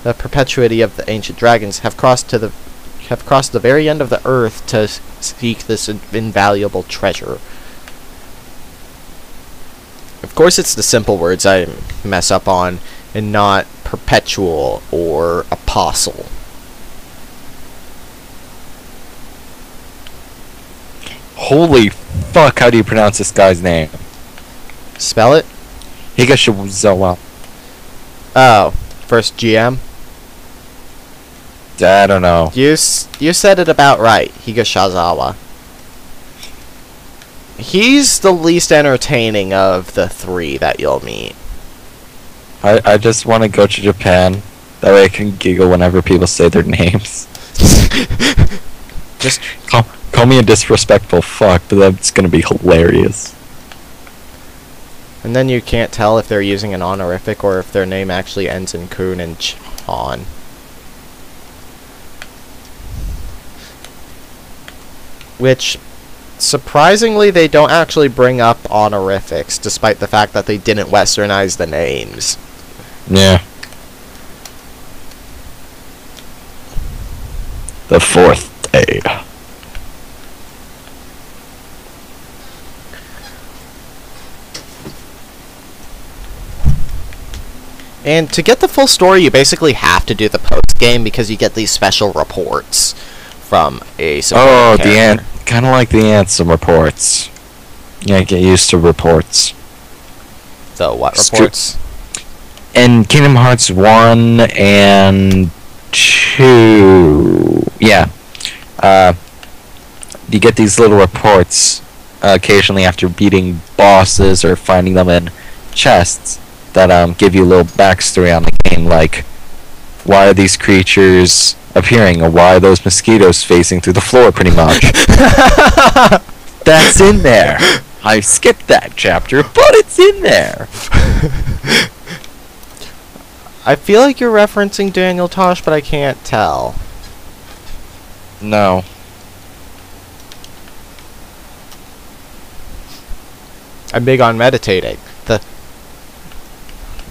perpetuity of the ancient dragons have crossed the very end of the earth to seek this invaluable treasure. Of course, it's the simple words I mess up on, and not perpetual or apostle. Holy fuck, how do you pronounce this guy's name? Spell it? Higashizawa. Oh, first GM? I don't know. You said it about right, Higashizawa. He's the least entertaining of the three that you'll meet. I just want to go to Japan. That way I can giggle whenever people say their names. Just call me a disrespectful fuck, but that's gonna be hilarious. And then you can't tell if they're using an honorific or if their name actually ends in kun and chan. Which, surprisingly, they don't actually bring up honorifics, despite the fact that they didn't westernize the names. Yeah. The fourth day. And to get the full story, you basically have to do the post-game because you get these special reports from a Oh, character. kind of like the Ansem reports. Yeah, get used to reports. The what reports? In Kingdom Hearts 1 and 2, yeah, you get these little reports occasionally after beating bosses or finding them in chests that give you a little backstory on the game, like why are these creatures appearing, or why are those mosquitoes facing through the floor, pretty much. That's in there. I skipped that chapter, but it's in there. I feel like you're referencing Daniel Tosh, but I can't tell. No. I'm big on meditating.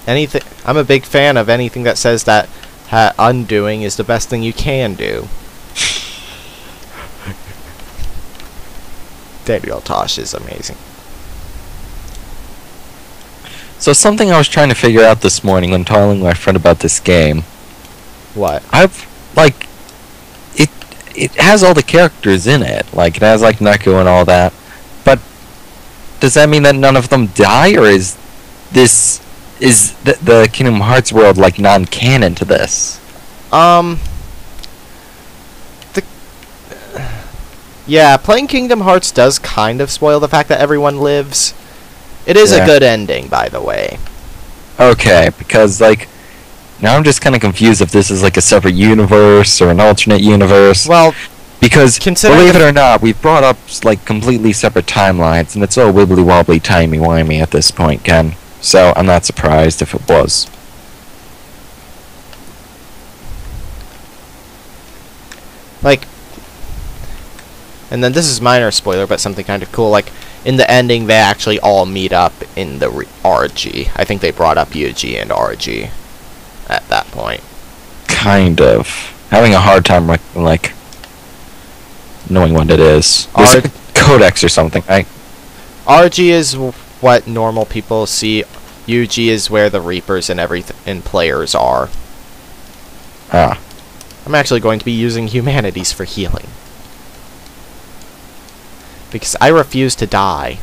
I'm a big fan of anything that says that undoing is the best thing you can do. Daniel Tosh is amazing. So something I was trying to figure out this morning when telling my friend about this game. What? It has all the characters in it. Like, it has, like, Neko and all that. But does that mean that none of them die, or is the Kingdom Hearts world, like, non-canon to this? Yeah, playing Kingdom Hearts does kind of spoil the fact that everyone lives. It is a good ending, by the way. Okay, because, like, now I'm just kind of confused if this is, like, a separate universe or an alternate universe. Well, because, believe it or not, we've brought up, like, completely separate timelines, and it's all wibbly-wobbly, timey-wimey at this point, Ken. So, I'm not surprised if it was. like, and then this is minor spoiler, but something kind of cool, like, in the ending, they actually all meet up in the RG. I think they brought up Yuji and RG at that point. Kind of. Having a hard time, like, knowing what it is. There's a codex or something, right? RG is what normal people see. UG is where the Reapers and players are. Ah. I'm actually going to be using humanities for healing. Because I refuse to die.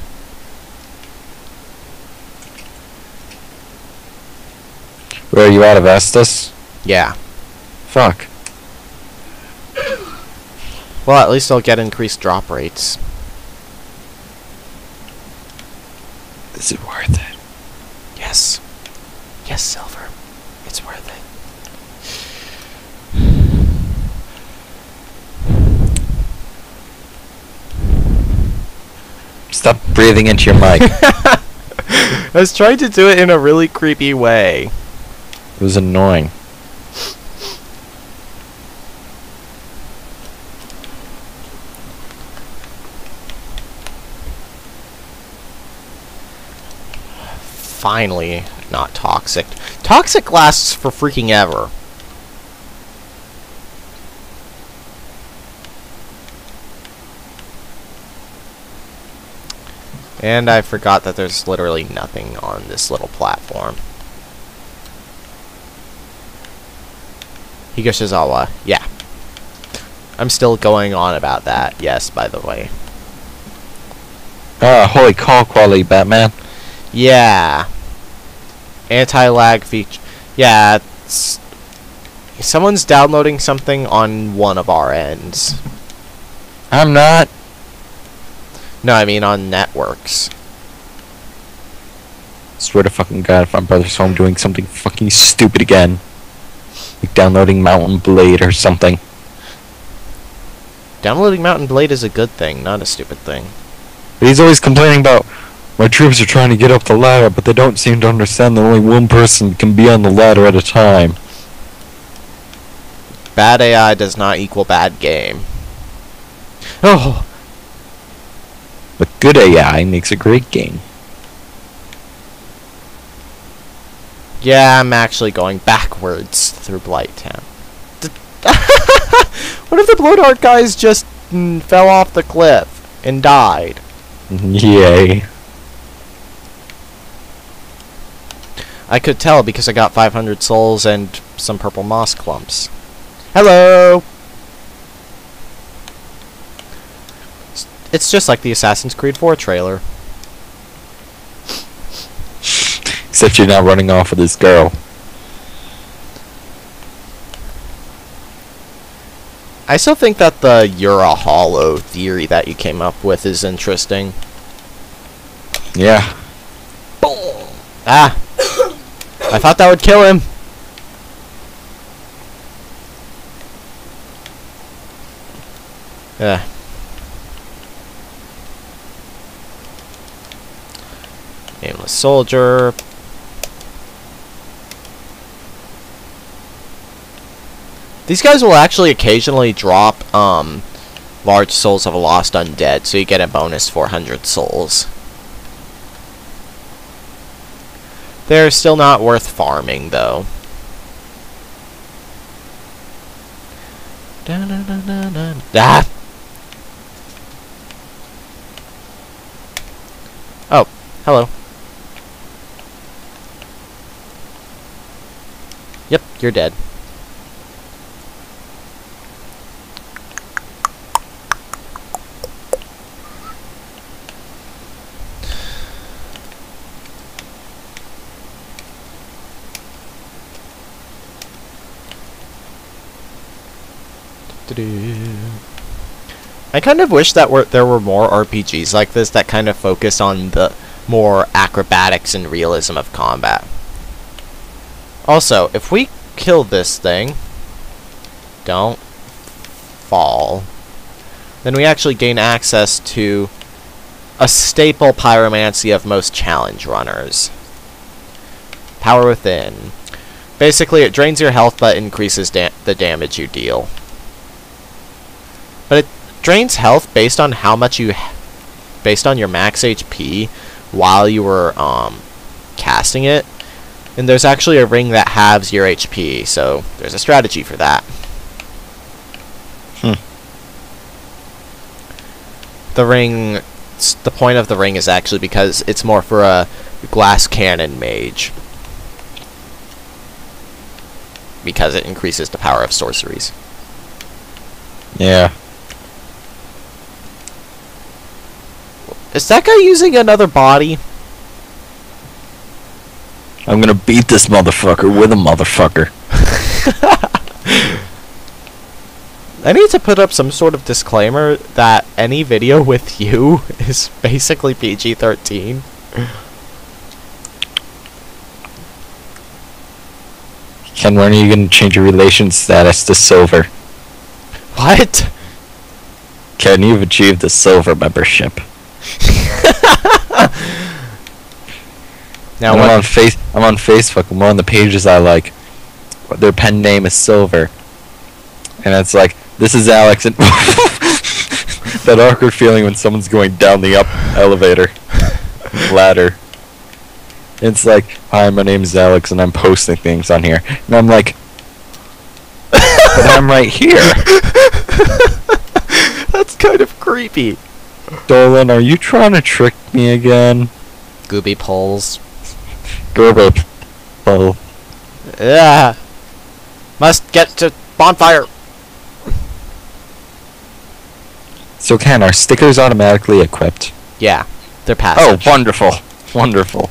Where are you out of Estus? Yeah. Fuck. Well, at least I'll get increased drop rates. Is it worth it? Yes. Yes, Silver. It's worth it. Stop breathing into your mic. I was trying to do it in a really creepy way. It was annoying. Finally, not toxic. Toxic lasts for freaking ever. And I forgot that there's literally nothing on this little platform. Higashizawa, yeah. I'm still going on about that, yes, by the way. Holy call quality, Batman. Yeah. Anti-lag feature. Yeah, someone's downloading something on one of our ends. I'm not. No, I mean on networks. Swear to fucking God, if my brother's home doing something fucking stupid again. Like downloading Mountain Blade or something. Downloading Mountain Blade is a good thing, not a stupid thing. But he's always complaining about, my troops are trying to get up the ladder, but they don't seem to understand that only one person can be on the ladder at a time. Bad AI does not equal bad game. Oh! But good AI makes a great game. Yeah, I'm actually going backwards through Blighttown. What if the blow dart guys just fell off the cliff and died? Yay. I could tell because I got 500 souls and some purple moss clumps. Hello! It's just like the Assassin's Creed 4 trailer. Except you're not running off with this girl. I still think that the "you're a hollow" theory that you came up with is interesting. Yeah. Boom! Ah! I thought that would kill him! Yeah. Nameless soldier. These guys will actually occasionally drop large souls of a lost undead, so you get a bonus 400 souls. They're still not worth farming, though. Ah! Oh, hello. Yep, you're dead. I kind of wish that there were more RPGs like this that kind of focus on the more acrobatics and realism of combat. Also, if we kill this thing, don't fall, then we actually gain access to a staple pyromancy of most challenge runners. Power Within. Basically, it drains your health but increases the damage you deal. But it drains health based on how much based on your max HP while you were casting it. And there's actually a ring that halves your HP, so there's a strategy for that. The point of the ring is actually because it's more for a glass cannon mage. Because it increases the power of sorceries. Yeah. Is that guy using another body? I'm gonna beat this motherfucker with a motherfucker. I need to put up some sort of disclaimer that any video with you is basically PG-13. Ken, when are you going to change your relation status to silver? What? Ken, you've achieved the silver membership. Now I'm on Facebook, and one of the pages I like, their pen name is Silver. And it's like, this is Alex, and that awkward feeling when someone's going down the elevator ladder. It's like, hi, my name's Alex, and I'm posting things on here. And I'm like, but I'm right here. That's kind of creepy. Dolan, are you trying to trick me again? Gooby poles. Gerber. Oh. Yeah. Must get to bonfire. So Ken, are stickers automatically equipped? Yeah, they're passive. Oh, wonderful. Wonderful.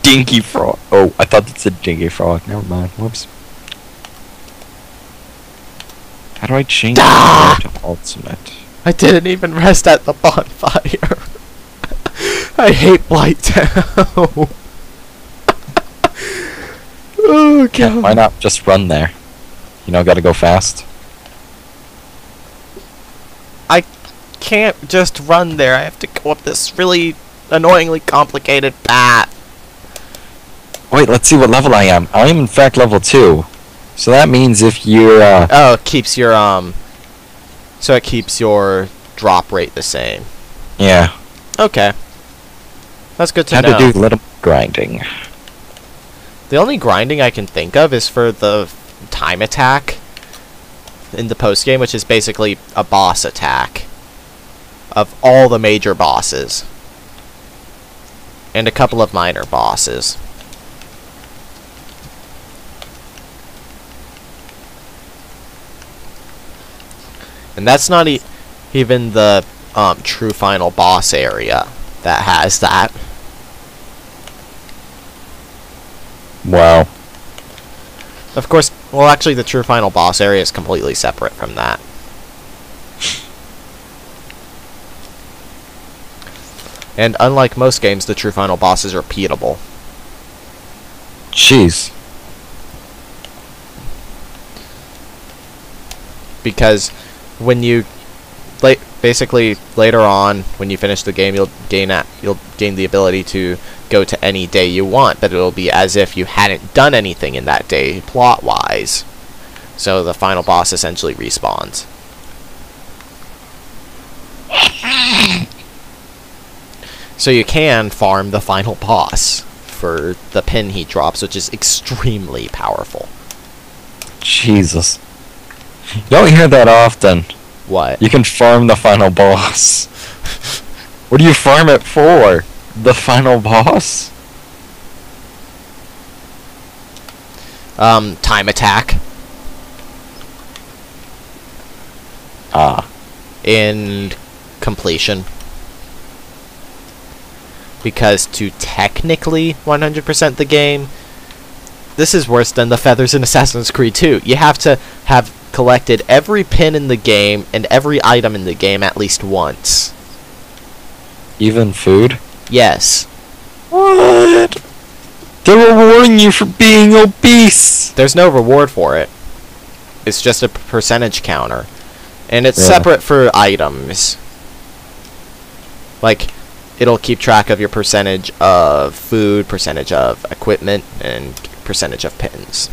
Dinky frog. Oh, I thought that said dinky frog. Never mind. Whoops. How do I change Ah! to ultimate? I didn't even rest at the bonfire. I hate Blighttown. Oh, Ken, God. why not just run there? You know, gotta go fast. I can't just run there. I have to go up this really annoyingly complicated path. Wait, let's see what level I am. I am in fact level 2. So that means if you're, Oh, it keeps your, so it keeps your drop rate the same. yeah. Okay. That's good to Had know. to do a little grinding. The only grinding I can think of is for the time attack in the post game, which is basically a boss attack of all the major bosses and a couple of minor bosses. And that's not even the true final boss area that has that. Wow. Of course, well, actually, the true final boss area is completely separate from that. And unlike most games, the true final boss is repeatable. Jeez. Because when you basically later on when you finish the game, you'll gain the ability to go to any day you want, but it'll be as if you hadn't done anything in that day plot wise. So the final boss essentially respawns. So you can farm the final boss for the pin he drops, which is extremely powerful. Jesus. You don't hear that often. What? You can farm the final boss. What do you farm it for? The final boss? Time attack. Ah. And completion. Because to technically 100% the game, this is worse than the feathers in Assassin's Creed 2. You have to have collected every pin in the game and every item in the game at least once. Even food? Yes. What? They're rewarding you for being obese! There's no reward for it. It's just a percentage counter. And it's Yeah. separate for items. Like, it'll keep track of your percentage of food, percentage of equipment, and percentage of pins.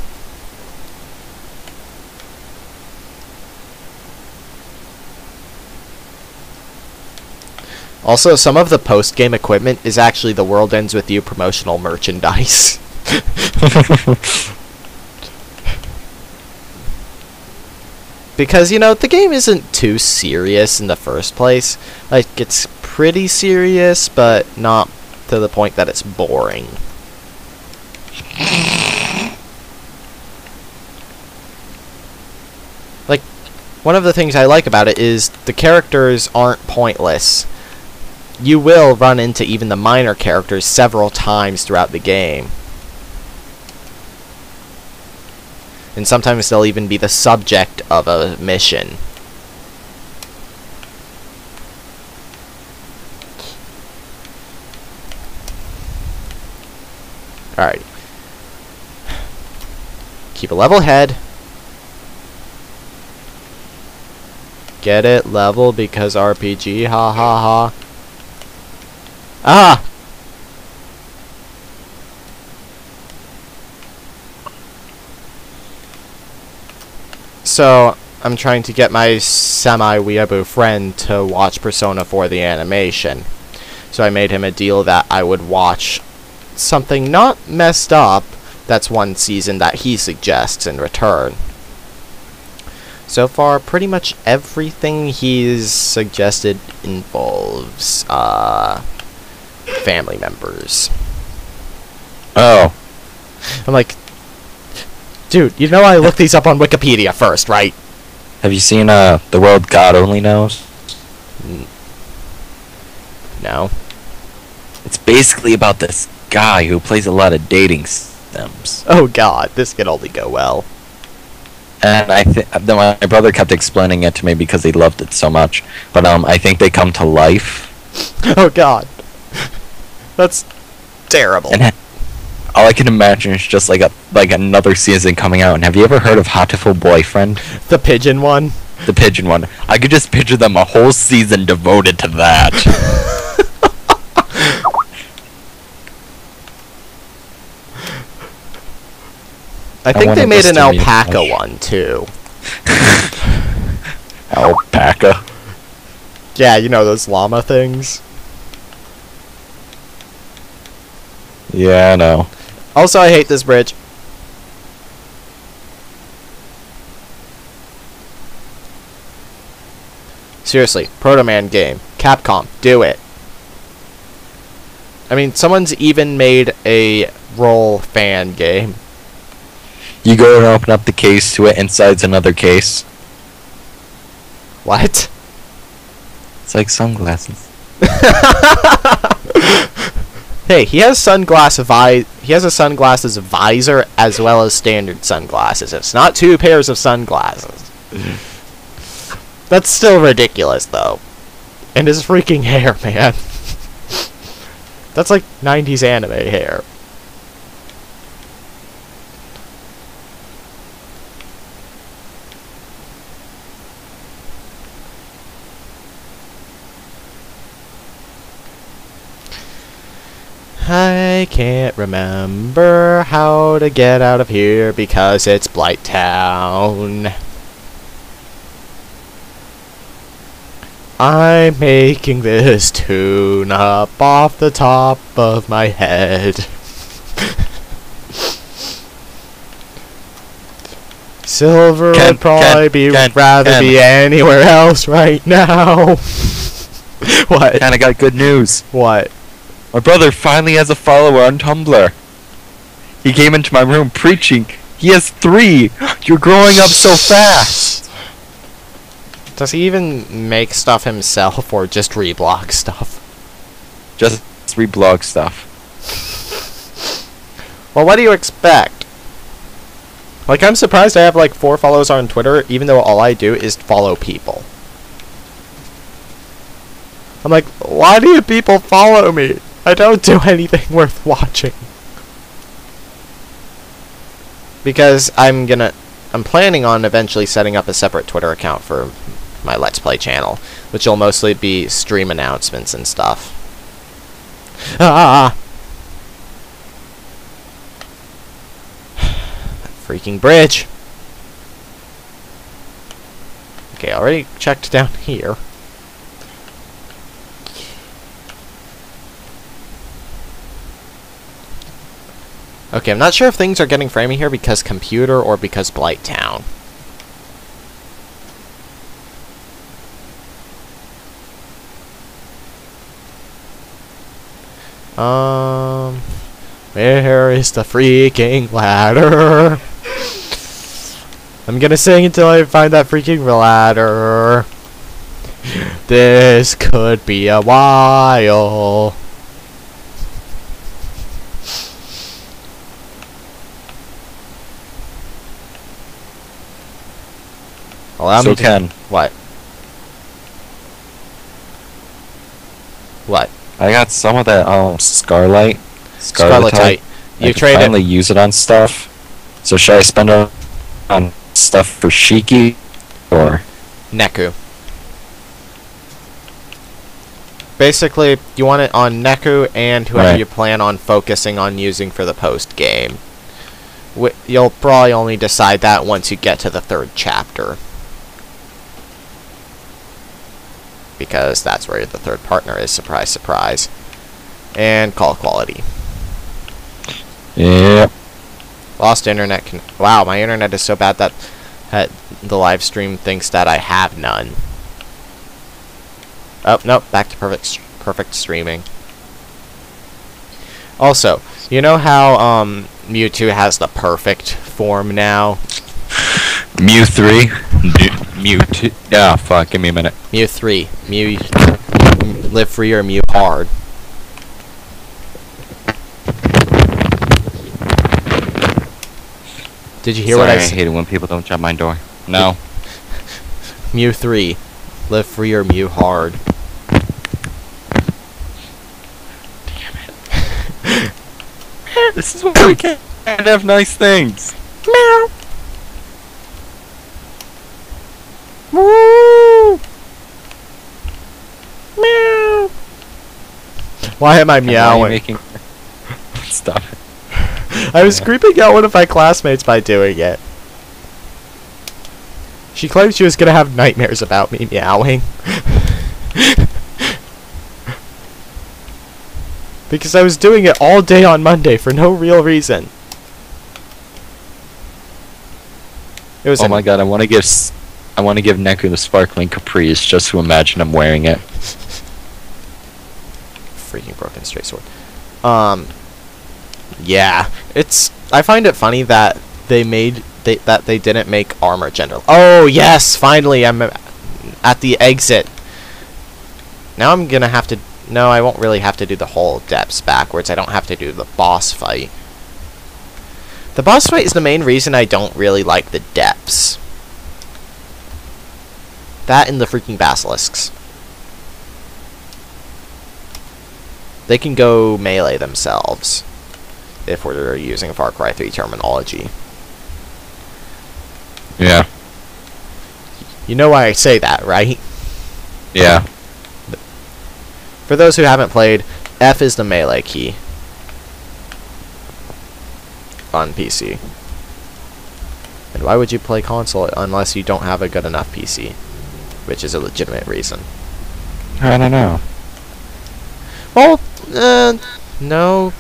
Also, some of the post-game equipment is actually the World Ends With You promotional merchandise. Because, you know, the game isn't too serious in the first place. Like, it's pretty serious, but not to the point that it's boring. Like, one of the things I like about it is the characters aren't pointless. You will run into even the minor characters several times throughout the game. And sometimes they'll even be the subject of a mission. Alright. Keep a level head. Get it? Level because RPG. Ha ha ha. Ah! So, I'm trying to get my semi-weeaboo friend to watch Persona 4 the animation. So I made him a deal that I would watch something not messed up. That's one season that he suggests in return. So far, pretty much everything he's suggested involves, family members. Oh. I'm like, dude, you know I looked these up on Wikipedia first, right? Have you seen, The World God Only Knows? No. It's basically about this guy who plays a lot of dating sims. Oh god, this can only go well. And my brother kept explaining it to me because he loved it so much. But I think they come to life. Oh god. That's terrible. And all I can imagine is just like another season coming out. And have you ever heard of Hatoful Boyfriend? The pigeon one? The pigeon one. I could just picture them a whole season devoted to that. I think they made an to me alpaca much. one too. Alpaca? Yeah, you know those llama things? Yeah, I know. Also, I hate this bridge. Seriously, Proto Man game. Capcom, do it. I mean, someone's even made a roll fan game. You go and open up the case to it, inside's another case. What? It's like sunglasses. Hey, he has a sunglasses visor as well as standard sunglasses. It's not two pairs of sunglasses. That's still ridiculous, though. And his freaking hair, man. That's like 90s anime hair. I can't remember how to get out of here because it's Blighttown. I'm making this tune up off the top of my head. Silver would probably rather be anywhere else right now. What? Kinda got good news. What? My brother finally has a follower on Tumblr. He came into my room preaching. He has 3! You're growing up so fast! Does he even make stuff himself or just reblog stuff? Just reblog stuff. Well, what do you expect? Like, I'm surprised I have like 4 followers on Twitter, even though all I do is follow people. I'm like, why do you people follow me? I don't do anything worth watching. Because I'm planning on eventually setting up a separate Twitter account for my Let's Play channel, which will mostly be stream announcements and stuff. Ah! Freaking bridge! Okay, I already checked down here. Okay, I'm not sure if things are getting framey here because computer or because Blighttown. Where is the freaking ladder? I'm gonna sing until I find that freaking ladder. This could be a while. Allow So me to... Ken, What? What? I got some of that Scarletite. Scarletite. I You can trade finally it. use it on stuff. So should I spend it on stuff for Shiki or? Neku. Basically, you want it on Neku and whoever Right. you plan on focusing on using for the post game. You'll probably only decide that once you get to the 3rd chapter. Because that's where the 3rd partner is, surprise, surprise. And call quality. Yep. Lost internet wow, my internet is so bad that the live stream thinks that I have none. Oh, nope, back to perfect streaming. Also, you know how Mewtwo has the perfect form now? Mew 3. Mew 2. Yeah, fuck, give me a minute. Mew 3. Mew live free or Mew hard. Did you hear what I I said? hate it when people don't shut my door. No. Mew 3. Live free or Mew hard. This is why we can't have nice things. Meow. Woo. Meow. Why am I And why are you meowing? making... Stop it. I was creeping out one of my classmates by doing it. She claimed she was gonna have nightmares about me meowing. Because I was doing it all day on Monday for no real reason. It was Oh my god, I want to give Neku the sparkling Caprice just to imagine him wearing it. freaking broken straight sword. Yeah, I find it funny that they didn't make armor gender. Oh yes, finally I'm at the exit. Now I'm gonna have to. No, I won't really have to do the whole depths backwards. I don't have to do the boss fight. The boss fight is the main reason I don't really like the depths. That and the freaking basilisks. They can go melee themselves, if we're using Far Cry 3 terminology. Yeah. You know why I say that, right? Yeah. For those who haven't played, F is the melee key on PC. And why would you play console unless you don't have a good enough PC? Which is a legitimate reason. I don't know. Well, no.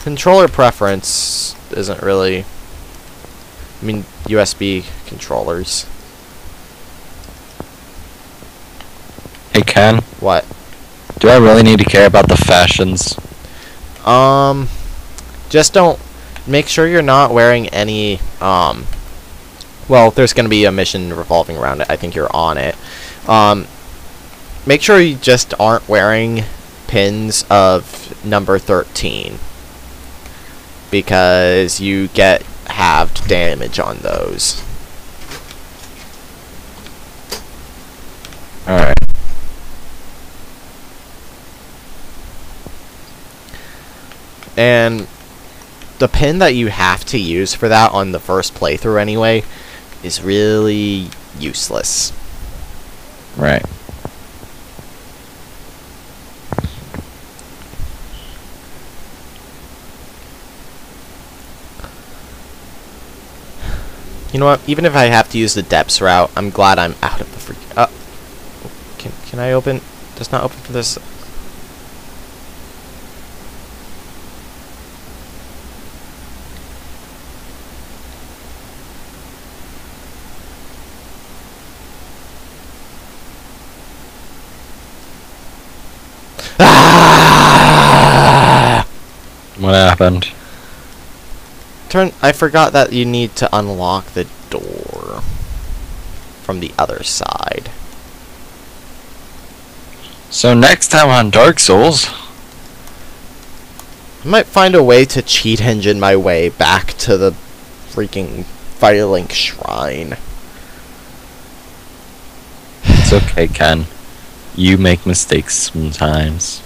Controller preference isn't really... I mean, USB controllers. Hey Ken, What? do I really need to care about the fashions? Just don't... Make sure you're not wearing any, well, there's gonna be a mission revolving around it. I think you're on it. Make sure you just aren't wearing pins of number 13. Because you get halved damage on those. Alright. And the pin that you have to use for that on the first playthrough anyway is really useless. Right. You know what? Even if I have to use the depths route, I'm glad I'm out of the freak. Can I open? Does not open for this. Ah! What happened? I forgot that you need to unlock the door from the other side. So next time on Dark Souls, I might find a way to cheat engine my way back to the freaking Firelink Shrine. It's okay, Ken. You make mistakes sometimes.